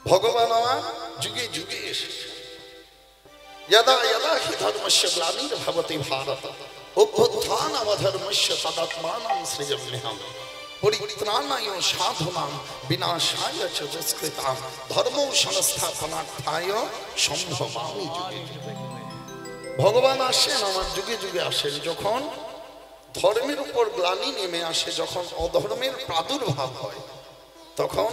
ভগবান আমার যুগে যুগে এসেছে। यदा यदा हि धर्मस्य ग्लानिर्भवति भारत अभ्युत्थानमधर्मस्य तदात्मानं सृजाम्यहम् परित्राणाय साधूनां विनाशाय च दुष्कृतां धर्मो संस्थापनार्थाय सम्भवामि युगे युगे। ভগবান আসেন আমার যুগে যুগে আসেন, যখন ধর্মের উপর গ্লানি নেমে আসে, যখন অধর্মের প্রাদুর্ভাব হয়, তখন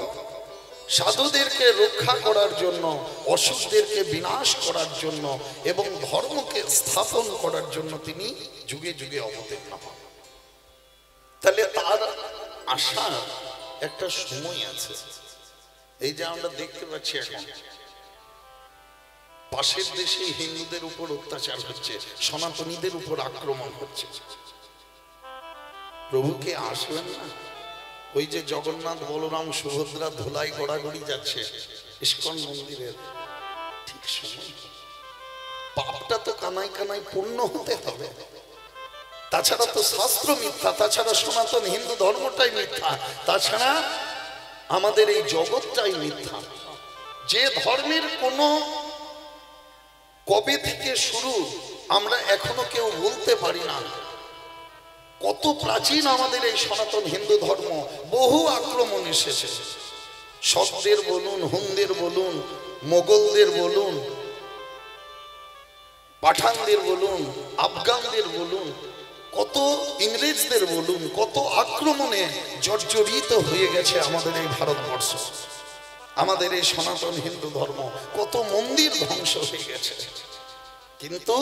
সাধুদেরকে রক্ষা করার জন্য, অসুরদেরকে বিনাশ করার জন্য এবং ধর্মকে স্থাপন করার জন্য তিনি যুগে যুগে অবতীর্ণ হন। তাহলে তার আসার একটা সময় আছে। এই যে আমরা দেখতে পাচ্ছি এখন পাশের দেশে হিন্দুদের উপর অত্যাচার হচ্ছে, সনাতনীদের উপর আক্রমণ হচ্ছে, প্রভুকে আসবেন না? ওই যে জগন্নাথ বলরাম সুভদ্রা ধুলাই গড়াগড়ি যাচ্ছে ইস্কন মন্দিরের ঠিক সময়, পাপটা তো কানায় কানায় পূর্ণ হতে হবে। তাছাড়া তো শাস্ত্র মিথ্যা, তাছাড়া সনাতন হিন্দু ধর্মটাই মিথ্যা, তাছাড়া আমাদের এই জগৎটাই মিথ্যা। যে ধর্মের কোনো কবে থেকে শুরু আমরা এখনো কেউ বলতে পারি না। কত প্রাচীন আমাদের এই সনাতন হিন্দু ধর্ম, বহু আক্রমণ এসেছে। শকদের বলুন, হুনদের বলুন, মোগলদের বলুন, পাঠানদের বলুন, আফগানদের বলুন, কত ইংরেজদের বলুন, কত আক্রমণে জর্জরিত হয়ে গেছে আমাদের এই ভারতবর্ষ। আমাদের এই সনাতন হিন্দু ধর্ম, কত মন্দির ধ্বংস হয়ে গেছে। কিন্তু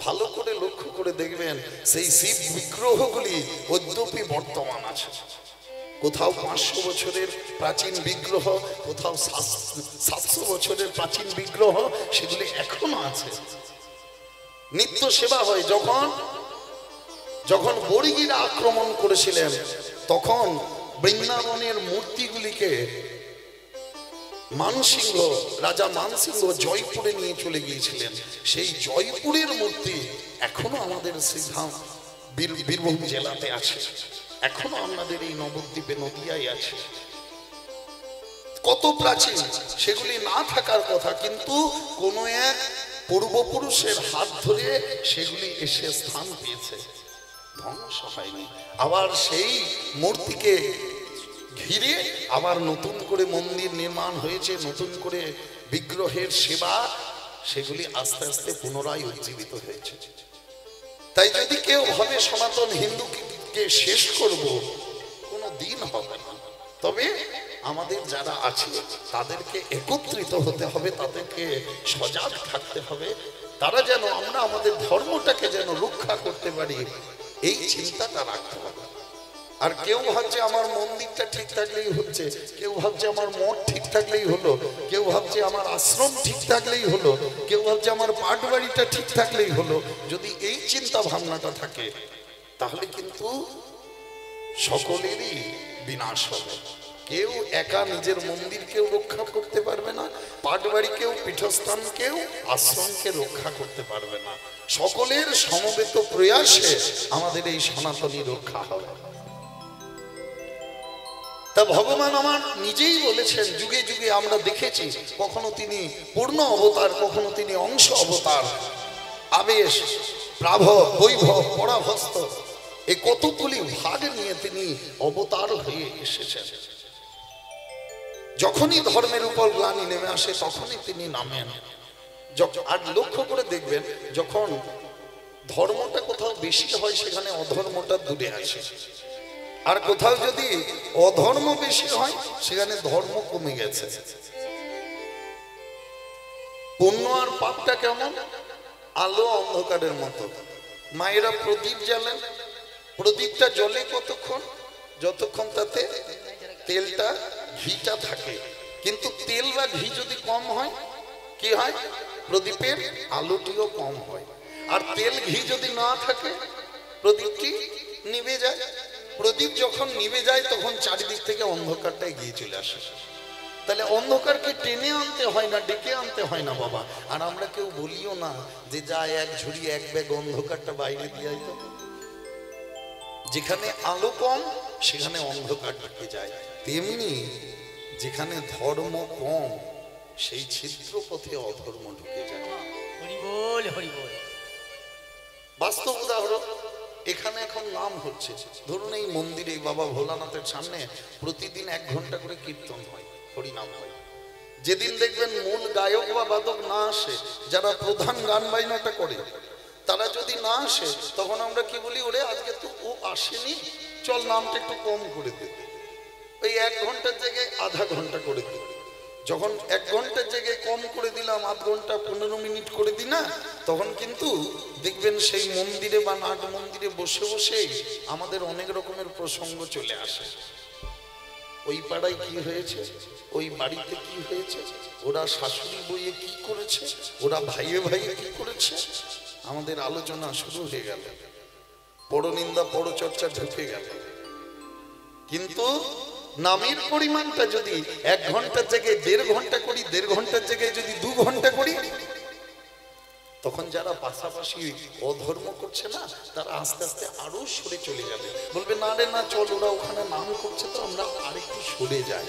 ভালো করে লক্ষ্য করে দেখবেন সেই শিব বিগ্রহগুলি অদ্যপি বর্তমান আছে। কোথাও 500 বছরের প্রাচীন বিগ্রহ, কোথাও 700 বছরের প্রাচীন বিগ্রহ, সেগুলি এখনো আছে, নিত্য সেবা হয়। যখন বর্গীরা আক্রমণ করেছিলেন, তখন বৃন্দাবনের মূর্তিগুলিকে মানসিংহ, রাজা মানসিংহ জয়পুরে নিয়ে চলে গিয়েছিলেন। সেই জয়পুরের মূর্তি এখনো আমাদের শ্রীধাম বীরভূম জেলাতে আছে, এখনো আমাদের এই নবদ্বীপে নদিয়ায় আছে। কত প্রাচীন, সেগুলি না থাকার কথা, কিন্তু কোনো এক পূর্বপুরুষের হাত ধরে সেগুলি এসে স্থান পেয়েছে, ধ্বংস হয়নি। আবার সেই মূর্তিকে ঘিরে আবার নতুন করে মন্দির নির্মাণ হয়েছে, নতুন করে বিগ্রহের সেবা, সেগুলি আস্তে আস্তে পুনরায় উজ্জীবিত হয়েছে। তাই যদি কেউ ভাবে সনাতন হিন্দুকে শেষ করব, কোনো দিন হবে না। তবে আমাদের যারা আছে তাদেরকে একত্রিত হতে হবে, তাদেরকে সজাগ থাকতে হবে, তারা যেন আমরা আমাদের ধর্মটাকে যেন রক্ষা করতে পারি, এই চিন্তাটা রাখতে হবে। আর কেউ ভাবছে আমার মন্দিরটা ঠিক থাকলেই হচ্ছে, কেউ ভাবছে আমার মঠ ঠিক থাকলেই হলো, কেউ ভাবছে আমার আশ্রম ঠিক থাকলেই হলো, কেউ ভাবছে আমার পাট বাড়িটা ঠিক থাকলেই হলো। যদি এই চিন্তা ভাবনাটা থাকে, তাহলে কিন্তু সকলেরই বিনাশ হবে। কেউ একা নিজের মন্দিরকেও রক্ষা করতে পারবে না, পাট বাড়িকেও, পীঠস্থানকেও, আশ্রমকে রক্ষা করতে পারবে না। সকলের সমবেত প্রয়াসে আমাদের এই সনাতনী রক্ষা হবে। তা ভগবান আমার নিজেই বলেছেন, যুগে যুগে আমরা দেখেছি, কখনো তিনি পূর্ণ অবতার, কখনো তিনি অংশ অবতার, আবেশ, প্রাভব, বৈভব, পরাভস্ত, এই কতগুলি ভাগ নিয়ে তিনি অবতার হয়ে এসেছেন। যখনই ধর্মের উপর গ্লানি নেমে আসে, তখনই তিনি নামেন। আর লক্ষ্য করে দেখবেন, যখন ধর্মটা কোথাও বেশি হয়, সেখানে অধর্মটা দূরে আসে, আর কোথাও যদি অধর্ম বেশি হয়, সেখানে ধর্ম কমে গেছে। পুণ্য আর পাপটা কেমন? আলো অন্ধকারের মতো। মায়েরা প্রদীপ জ্বালেন, প্রদীপটা জ্বলে কতক্ষণ? যতক্ষণ তাতে তেলটা, ঘিটা থাকে। কিন্তু তেল বা ঘি যদি কম হয়, কি হয়? প্রদীপের আলোটিও কম হয়। আর তেল ঘি যদি না থাকে, প্রদীপটি নিভে যায়। প্রদীপ যখন নিভে যায়, তখন চারিদিক থেকে অন্ধকারটা এগিয়ে চলে আসে। তাহলে অন্ধকারকে টেনে আনতে হয় না, ডেকে আনতে হয় না বাবা। আর আমরা কেউ বলিও না যে যা এক ঝুড়ি এক ব্যাগ অন্ধকারটা বাইরে দিয়ে আইতো। যেখানে আলো কম, সেখানে অন্ধকার ঢুকে যায়। তেমনি যেখানে ধর্ম কম সেই ছিদ্র পথে অধর্ম ঢুকে যায়। হরি বল হরি বল। বাস্তব উদাহরণ, এখানে এখন নাম হচ্ছে, ধরুন এই মন্দিরে বাবা ভোলানাথের সামনে প্রতিদিন 1 ঘন্টা করে কীর্তন হয়, হরিনাম হয়। যেদিন দেখবেন মূল গায়ক বা বাদক না আসে, যারা প্রধান গান বাজনাটা করে তারা যদি না আসে, তখন আমরা কি বলি, ওরে আজকে তো ও আসেনি, চল নামটা একটু কম করে দে, ওই 1 ঘন্টার জায়গায় আধা ঘন্টা করে দে। যখন 1 ঘন্টার জায়গায় কম করে দিলাম, আধ ঘন্টা 15 মিনিট করে দিই না, তখন কিন্তু দেখবেন সেই মন্দিরে বা নাট মন্দিরে বসে বসেই আমাদের অনেক রকমের প্রসঙ্গ চলে আসে। ওই পাড়ায় কি হয়েছে, ওই বাড়িতে কি হয়েছে, ওরা শাশুড়ি বইয়ে কি করেছে, ওরা ভাইয়ে ভাইয়ে কি করেছে, আমাদের আলোচনা শুরু হয়ে গেল, পরনিন্দা পরচর্চা ঢুকে গেল। কিন্তু নামের পরিমাণটা যদি 1 ঘন্টার জায়গায় 1.5 ঘন্টা করি, 1.5 ঘন্টার জায়গায় যদি 2 ঘন্টা করি, তখন যারা পাশাপাশি অধর্ম করছে না, তারা আস্তে আস্তে আরো সরে চলে যাবে, বলবে না রে না, চল ওরা ওখানে নাম করছে তো আমরা আরেকটু সরে যাই।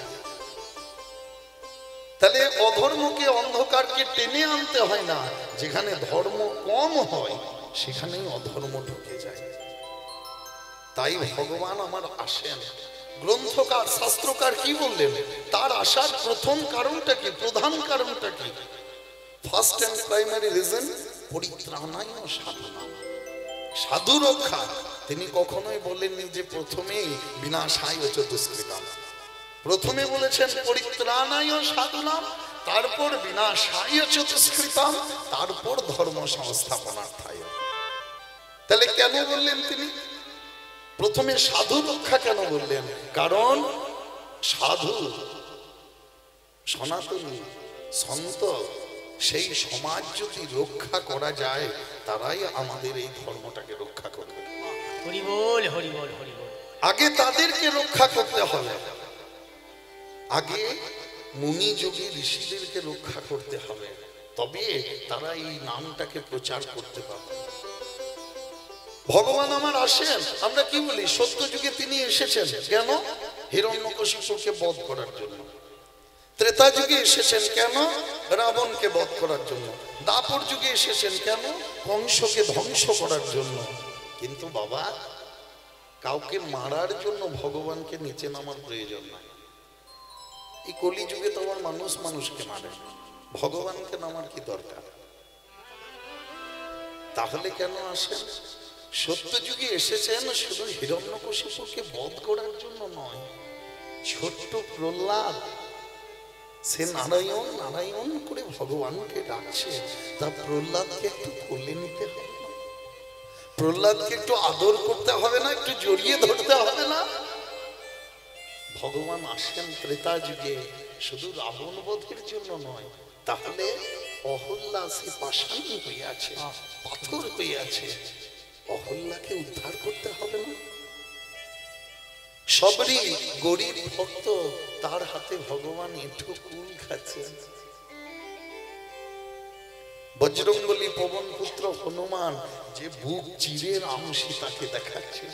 তাহলে অধর্মকে অন্ধকারকে টেনে আনতে হয় না, যেখানে ধর্ম কম হয় সেখানেই অধর্ম ঢুকে যায়। তাই ভগবান আমার আসেন। গ্রন্থকার শাস্ত্রকার কি বললেন, তার আসার প্রথম কারণটা কি, প্রধান কারণটা কি? ফার্স্ট এন্ড প্রাইমারি রিজন, পরিত্রাণায় সাধনাম, সাধু রক্ষা। তিনি কখনোই বলেননি যে প্রথমেই বিনাশায় চ দুষ্কৃতাম, প্রথমে বলেছেন পরিত্রাণায় সাধনাম, তারপর বিনাশায় চ দুষ্কৃতাম, তারপর ধর্ম সংস্থাপনার্থায়। তাহলে কেন বললেন তিনি প্রথমে সাধু রক্ষা, কেন বললেন? কারণ সাধু সনাতনী সন্ত সেই সমাজ যদি রক্ষা করা যায়, তারাই আমাদের এই ধর্মটাকে রক্ষা করবে। হরি বল হরি বল হরি বল। আগে তাদেরকে রক্ষা করতে হবে, আগে মুনি যোগী ঋষিদেরকে রক্ষা করতে হবে, তবে তারা এই নামটাকে প্রচার করতে পারবে। ভগবান আমার আসেন, আমরা কি বলি, সত্য যুগে তিনি এসেছেন কেন? হিরণ্যকশিপুকে বধ করার জন্য। ত্রেতা যুগে এসেছেন কেন? রাবণকে বধ করার জন্য। দাপর যুগে এসেছেন কেন? কংসকে ধ্বংস করার জন্য। কিন্তু বাবা, কাউকে মারার জন্য ভগবানকে নিচে নামার প্রয়োজন নাই। এই কলি যুগে তো আমার মানুষ মানুষকে মারে, ভগবানকে নামার কি দরকার? তাহলে কেন আসেন? সত্য যুগে এসেছেন শুধু হিরণ্যকশিপুকে বধ করার জন্য নয়। ছোট্ট প্রহ্লাদ, সে নারায়ণ নারায়ণ করে ভগবানকে ডাকছে, তা প্রহ্লাদকে একটু কোলে নিতে হবে না? প্রহ্লাদকে একটু আদর করতে হবে না? একটু জড়িয়ে ধরতে হবে না? ভগবান আসেন ত্রেতা যুগে শুধু রাবণ বধের জন্য নয়। তাহলে অহল্যা সে পাষাণ হয়ে আছে, পাথর হয়ে আছে, অহল্যাকে উদ্ধার করতে হবে না? সবরই গরিব ভক্ত, তার হাতে ভগবান এঁঠো কুল খাচ্ছেন। বজরঙ্গলী পবন পুত্র হনুমান যে বুক চিরে রাম সীতাকে দেখাচ্ছে,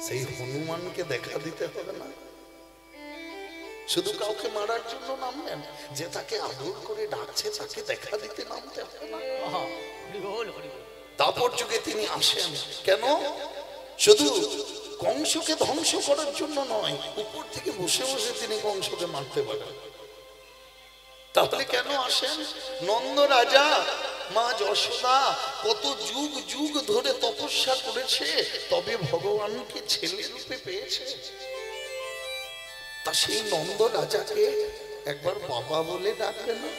সেই হনুমানকে দেখা দিতে হবে না? শুধু কাউকে মারার জন্য নামবেন, যে তাকে আদর করে ডাকছে তাকে দেখা দিতে নামতে হবে না? দাপর যুগে তিনি আসেন কেন? শুধু কংসকে ধ্বংস করার জন্য নয়, উপর থেকে বসে বসে তিনি কংসকে মারতে পারেন। তাহলে কেন আসেন? নন্দ রাজা মা যশোদা কত যুগ যুগ ধরে তপস্যা করেছে, তবে ভগবানকে ছেলে রূপে পেয়েছে। তা সেই নন্দ রাজাকে একবার বাবা বলে ডাকবে না?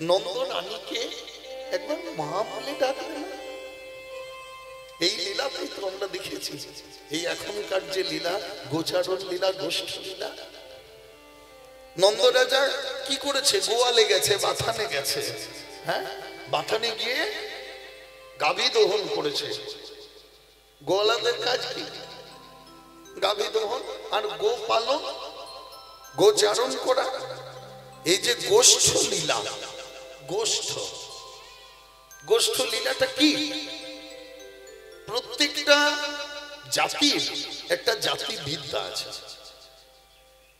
নন্দ রানীকে একবার মা বলে ডাকবে না? এই লীলাতেই তো আমরা দেখেছি, এই এখনকার যে লীলা, গোচারণ লীলা, গোষ্ঠ লীলা। নন্দ রাজা কি করেছে? গোয়ালে গেছে, বাথানে গেছে, হ্যাঁ, বাথানে গিয়ে গাভী দহন করেছে। গোয়ালাদের কাজ কি? গাভী দহন আর গো পালন, গোচারণ করা। এই যে গোষ্ঠ লীলা, গোষ্ঠ গোষ্ঠ লীলাটা কি? প্রত্যেকটা জাতির একটা জাতি বিদ্যা আছে।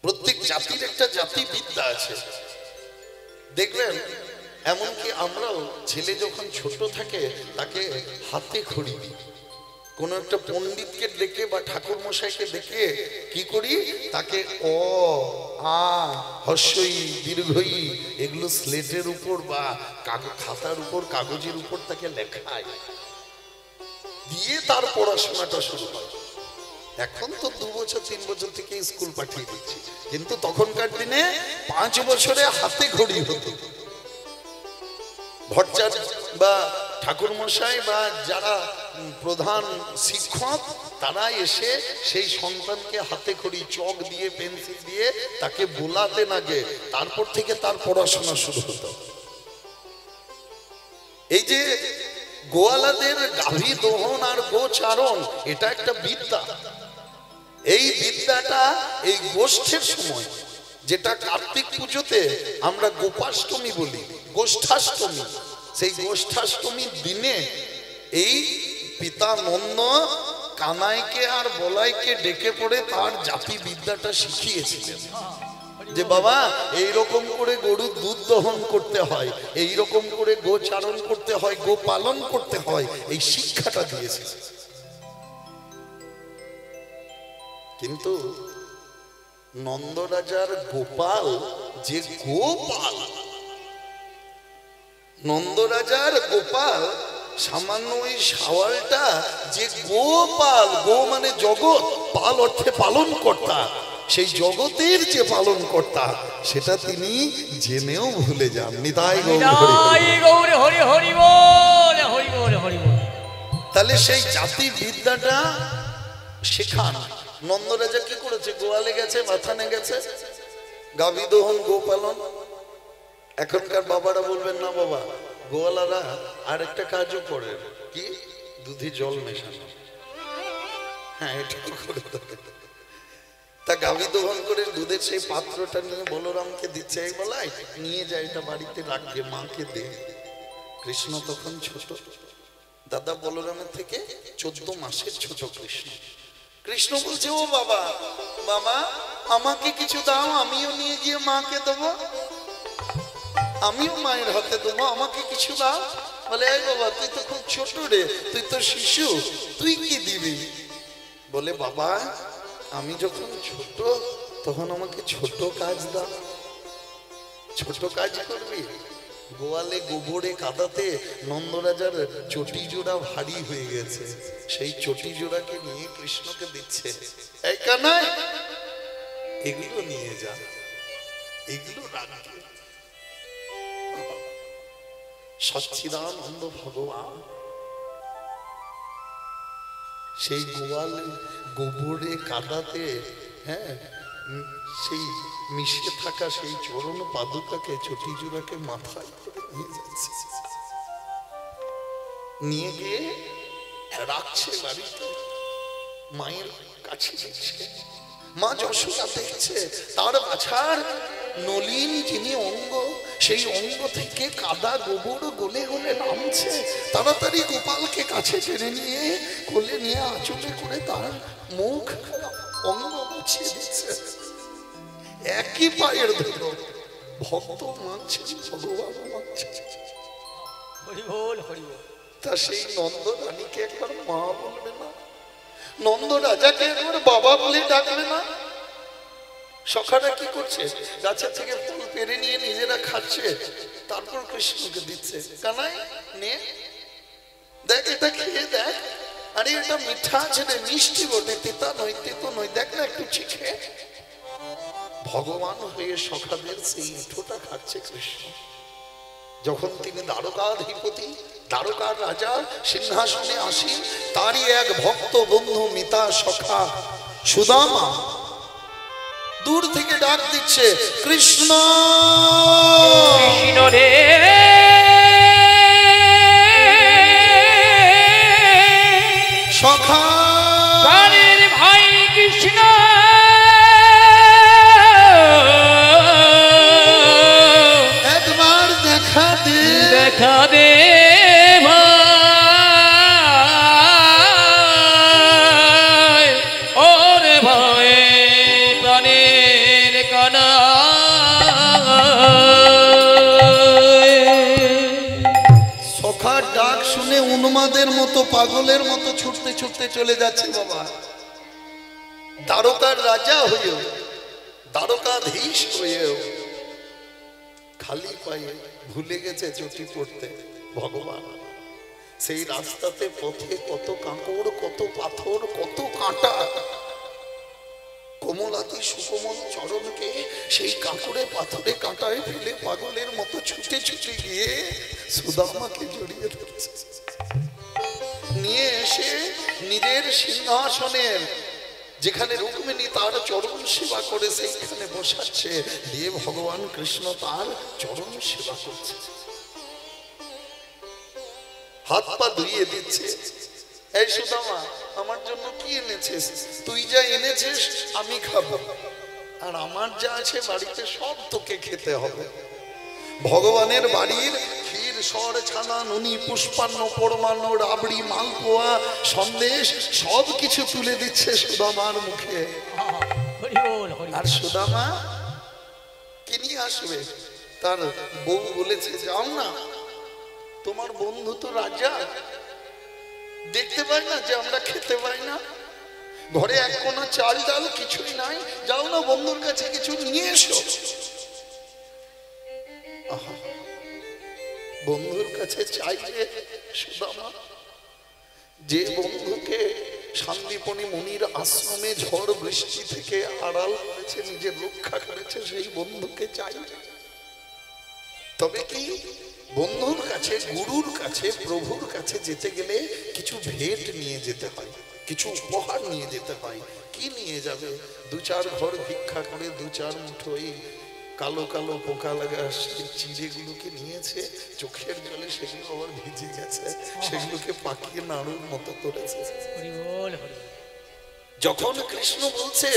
প্রত্যেক জাতির একটা জাতি বিদ্যা আছে। দেখবেন এমনকি আমরাও ছেলে যখন ছোট থাকে তাকে হাতে খড়ি দিই। কোন একটা পণ্ডিতকে ডেকে বা ঠাকুর মশাইকে ডেকে কি করি, তাকে অ আ হস্যই দীর্ঘই এগুলো স্লেটের উপর বা খাতার উপর কাগজের উপর তাকে লেখায়, দিয়ে তার পড়াশোনাটা শুরু হয়। এখন তো 2 বছর 3 বছর থেকে স্কুল পাঠিয়ে দিচ্ছি, কিন্তু তখনকার দিনে 5 বছরে হাতে ঘড়ি হতো। ভট্টাচার্য বা ঠাকুর মশাই বা যারা প্রধান শিক্ষক তারা এসে সেই সন্তানকে হাতে খড়ি চক দিয়ে পেন্সিল দিয়ে তাকে বোলাতেন আগে, তারপর থেকে তার পড়াশোনা শুরু হতো। এই যে গোয়ালাদের গাভী দহন আর গোচারণ, এটা একটা বিদ্যা। এই বিদ্যাটা এই গোষ্ঠের সময়, যেটা কার্তিক পুজোতে আমরা গোপাষ্টমী বলি, গোষ্ঠাষ্টমী, সেই গোষ্ঠাষ্টমীর দিনে এই পিতা নন্দ কানাইকে আর বলাইকে ডেকে পড়ে তার জাতি বিদ্যাটা শিখিয়েছিলেন যে বাবা এইরকম করে গরুর দুধ দহন করতে হয়, এইরকম করে গোচারণ করতে হয়, গো পালন করতে হয়, এই শিক্ষাটা দিয়েছে। কিন্তু নন্দরাজার গোপাল যে গোপাল, নন্দরাজার গোপাল সামান্য ওই শাওয়ালটা যে গোপাল, গো মানে জগৎ, পাল অর্থে পালন কর্তা, সেই জগতের যে পালন কর্তা সেটা তিনি জেনেও ভুলে যান। নিতাই গৌর হরি হরি বল, হরি বল, হরি বল। তাহলে সেই জাতি বিদ্যাটা শেখান। নন্দরাজা কি করেছে? গোয়ালে গেছে, মাথানে গেছে, গাভী দহন, গোপালন। এখনকার বাবারা বলবেন না বাবা, গোয়ালারা আরেকটা কাজও করে, কি দুধে জল মেশানো। হ্যাঁ, এটা করে। তা গাভী দহন করে দুধের সেই পাত্রটা নিয়ে বলরামকে দিচ্ছে, এই বলাই নিয়ে যায়, এটা বাড়িতে রাখবে, মাকে দে। কৃষ্ণ তখন ছোট, দাদা বলরামের থেকে 14 মাসের ছোট কৃষ্ণ। কৃষ্ণ বলছে, ও বাবা, বাবা আমাকে কিছু দাও, আমিও নিয়ে গিয়ে মাকে দেবো, আমিও মায়ের হাতে দেবো, আমাকে কিছু দাও। বলে, এই বাবা তুই তো খুব ছোট রে, তুই তো শিশু, তুই কি দিবি? বলে, বাবা আমি যখন ছোট তখন আমাকে ছোট কাজ দাও। ছোট কাজ করবি? গোয়ালে গোবরে কাদাতে নন্দরাজার চটি জোড়া ভারী হয়ে গেছে, সেই চটি জোড়াকে নিয়ে কৃষ্ণকে দিচ্ছে, এই কানাই এগুলো নিয়ে যা, এগুলো রাখবে। সচ্চিদানন্দ ভগবান সেই গোয়ালে গোবরে কাদাতে, হ্যাঁ, সেই মিশে থাকা সেই চরণ পাদুকাকে, চটি জোড়াকে মাথায় করে নিয়ে যাচ্ছে, নিয়ে গিয়ে রাখছে বাড়িতে, মায়ের কাছে দিচ্ছে। মা যশোদা দেখছে তার বাছার নলিন যিনি অঙ্গ, সেই অঙ্গ থেকে কাদা গোবর গলে গলে নামছে। তাড়াতাড়ি গোপালকে কাছে টেনে নিয়ে কোলে নিয়ে আঁচলে করে তার মুখ অঙ্গ মুছিয়ে দিচ্ছে। একই পায়ের ধরো, ভক্ত মানছে, ভগবান মানছে। তা সেই নন্দ রানীকে একবার মা বলবে না? নন্দ রাজাকে একবার বাবা বলে ডাকবে না? সখারা কি করছে? গাছের থেকে ফুল পেরে নিয়ে নিজেরা খাচ্ছে, তারপর কৃষ্ণকে দিচ্ছে। কানাই নে, দেখ এটা খেয়ে দেখ, আরে এটা মিঠা আছে রে, মিষ্টি বটে, তিতা নয়, তিতো নয়, দেখ না একটু চিখে। ভগবান হয়ে সখাদের সেই মিঠোটা খাচ্ছে কৃষ্ণ। যখন তিনি দ্বারকাধিপতি, দ্বারকার রাজা সিংহাসনে আসেন, তারই এক ভক্ত বন্ধু মিতা সখা সুদামা দূর থেকে ডাক দিচ্ছে, কৃষ্ণ কৃষ্ণ রে, সখা ভাই কৃষ্ণ একবার দেখা দে, দেখা দে ভাই, ওরে ভাই প্রাণের তোমাদের মতো পাগলের মতো ছুটতে ছুটতে চলে যাচ্ছে বাবা। দ্বারকার রাজা হয়েও, দ্বারকাধীশ হয়েও খালি পায়ে ভুলে গেছে চটি পড়তে ভগবান। সেই রাস্তাতে পথে কত কাঁকড়, কত পাথর, কত কাঁটা, কোমলাতি সুকোমল চরণকে সেই কাঁকড়ে পাথরে কাঁটায় ফেলে পাগলের মতো ছুটে ছুটে গিয়ে সুদামাকে জড়িয়ে ধরছে। নিয়ে এসে নিজের সিংহাসনের যেখানে রুক্মিণী তার চরণ সেবা করে সেইখানে বসাচ্ছে, দিয়ে ভগবান কৃষ্ণ তার চরণ সেবা করছে, হাত পা ধুইয়ে দিচ্ছে। এই সুদামা, আমার জন্য কি এনেছিস? তুই যা এনেছিস আমি খাবো, আর আমার যা আছে বাড়িতে সব তোকে খেতে হবে। ভগবানের বাড়ির ক্ষীর, সর, ছানা, নুনি, পুষ্পান্ন, পরমান্ন, রাবড়ি, মালপোয়া, সন্দেশ সব কিছু তুলে দিচ্ছে সুদামার মুখে। আর সুদামা কি নিয়ে আসবে? তার বউ বলেছে, যাও না, তোমার বন্ধু তো রাজা, দেখতে পাই না যে আমরা খেতে পাই না, ঘরে এক কোনা চাল ডাল কিছুই নাই, যাও না বন্ধুর কাছে কিছু নিয়ে এসো। বন্ধুর কাছে চাইলে সুদামা, যে বন্ধুকে শান্তিপনি মুনির আশ্রমে ঝড় বৃষ্টি থেকে আড়াল করেছে, নিজের রক্ষা করেছে, সেই বন্ধুকে চাইলে। তবে কি বন্ধুর কাছে, গুরুর কাছে, প্রভুর কাছে যেতে গেলে কিছু ভেট নিয়ে যেতে হয়, কিছু উপহার নিয়ে যেতে হয়। কি নিয়ে যাবে? দু চার ঘর ভিক্ষা করে দু চার মুঠো এই কালো কালো পোকা লাগা চিড়েগুলোকে নিয়েছে, চোখের জলে সেগুলো আবার ভিজে গেছে, সেগুলোকে পাকিয়ে নাড়ুর মতো করেছে। যখন কৃষ্ণ বলছে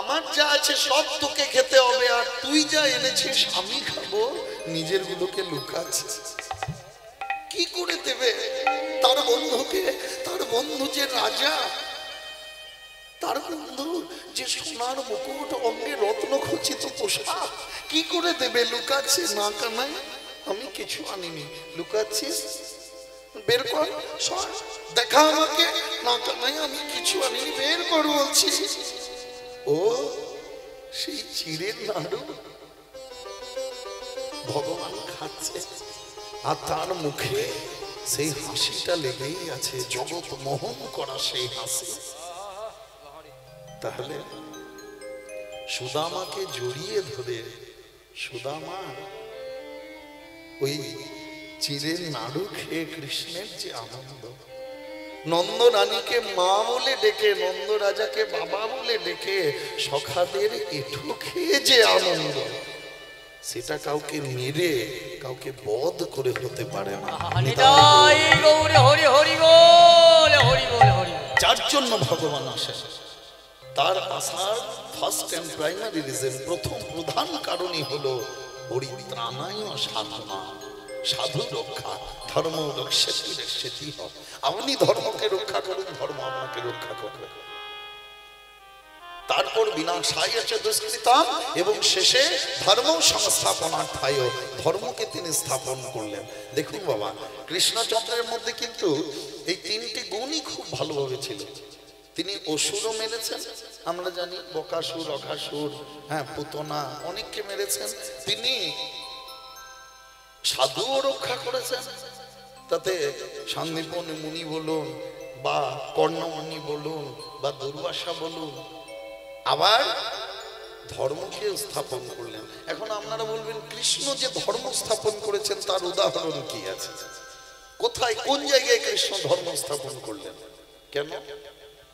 আমার যা আছে সব তোকে খেতে হবে, আর তুই যা এনেছিস আমি খাবো, নিজের গুলোকে লুকাচ্ছে। কি করে দেবে তার বন্ধুকে? তার বন্ধু যে রাজা, তার বন্ধু যে সোনার মুকুট, অঙ্গে রত্ন খচিত পোশাক, কি করে দেবে? লুকাচ্ছে। না কানাই, আমি কিছু আনিনি। লুকাচ্ছিস? বের কর, দেখা আমাকে। না কানাই, আমি কিছু আনিনি, বের কর বলছি। ও সেই চিড়ের নাড়ু ভগবান খাচ্ছে, আর তার মুখে সেই হাসিটা লেগেই আছে, জগৎ মোহন করা সেই হাসি। তাহলে সুদামাকে জড়িয়ে ধরে সুদামা ওই চিড়ের নাড়ু খেয়ে কৃষ্ণের যে আনন্দ, নন্দ রানীকে মা বলে ডেকে, নন্দ রাজাকে বাবা বলে ডেকে, সখাদের এঁঠো খেয়ে যে আনন্দ, সেটা কাউকে মেরে, কাউকে বধ করে হতে পারে না। যার জন্য ভগবান আসে, তার আসার ফার্স্ট এন্ড প্রাইমারি রিজন, প্রথম প্রধান কারণই হলো পরিত্রাণায় সাধনা, সাধু রক্ষা। ধর্ম রক্ষেতি রক্ষেতি হোক, আপনি ধর্মকে রক্ষা করুন, ধর্ম আপনাকে রক্ষা করবে। তারপর বিনাশায় দুষ্কৃতাম, এবং শেষে ধর্ম সংস্থাপনার্থায়, ধর্মকে তিনি স্থাপন করলেন। দেখুন বাবা, কৃষ্ণচন্দ্রের মধ্যে কিন্তু এই তিনটি গুণই খুব ভালোভাবে ছিল। তিনি অসুরও মেরেছেন, আমরা জানি, বকাসুর, অঘাসুর, হ্যাঁ, পুতনা, অনেককে মেরেছেন। তিনি সাধুও রক্ষা করেছেন, তাতে শান্তিপনি মুনি বলুন, বা কর্ণমণি বলুন, বা দুর্বাসা বলুন, আবার ধর্মকে স্থাপন করলেন। এখন আপনারা বলবেন, কৃষ্ণ যে ধর্ম স্থাপন করেছেন তার উদাহরণ কি আছে? কোথায়, কোন জায়গায় কৃষ্ণ ধর্ম স্থাপন করলেন? কেন?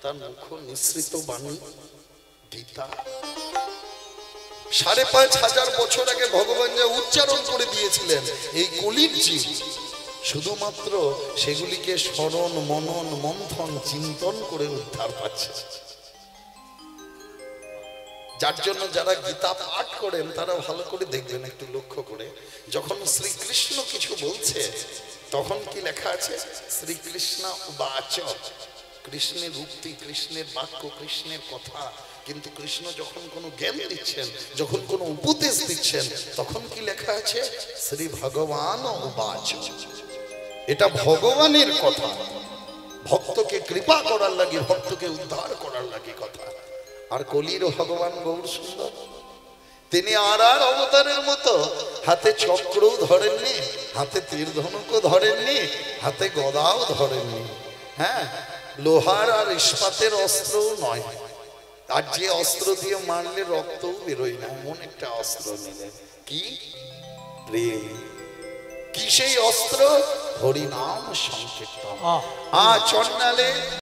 তার মুখ নিঃসৃত বাণী গীতা। ৫,৫০০ বছর আগে ভগবান যা উচ্চারণ করে দিয়েছিলেন, এই কলির জীব শুধুমাত্র সেগুলিকে স্মরণ, মনন, মন্থন, চিন্তন করে উদ্ধার পাচ্ছে। যার জন্য যারা গীতা পাঠ করেন তারা ভালো করে দেখবেন, একটু লক্ষ্য করে, যখন শ্রীকৃষ্ণ কিছু বলছে তখন কি লেখা আছে? শ্রীকৃষ্ণ বাচ, কৃষ্ণের উক্তি, কৃষ্ণের বাক্য, কৃষ্ণের কথা। কিন্তু কৃষ্ণ যখন কোনো জ্ঞান দিচ্ছেন, যখন কোনো উপদেশ দিচ্ছেন, তখন কি লেখা আছে? শ্রী ভগবান বাচ। এটা ভগবানের কথা, ভক্তকে কৃপা করার লাগে, ভক্তকে উদ্ধার করার লাগে কথা। আর কলির ভগবান গৌর সুন্দর, তিনি আর অবতারের মতো হাতে চক্রও ধরেননি, হাতে তীর ধনুকও ধরেননি, হাতে গদাও ধরেননি। হ্যাঁ, লোহার আর ইস্পাতের অস্ত্রও নয়, আর যে অস্ত্র দিয়ে মারলে রক্তও বেরোয় না এমন একটা অস্ত্র নিলেন। কি প্রেম! কি সেই অস্ত্র? হরিনাম সংকীর্তন। চন্ডালে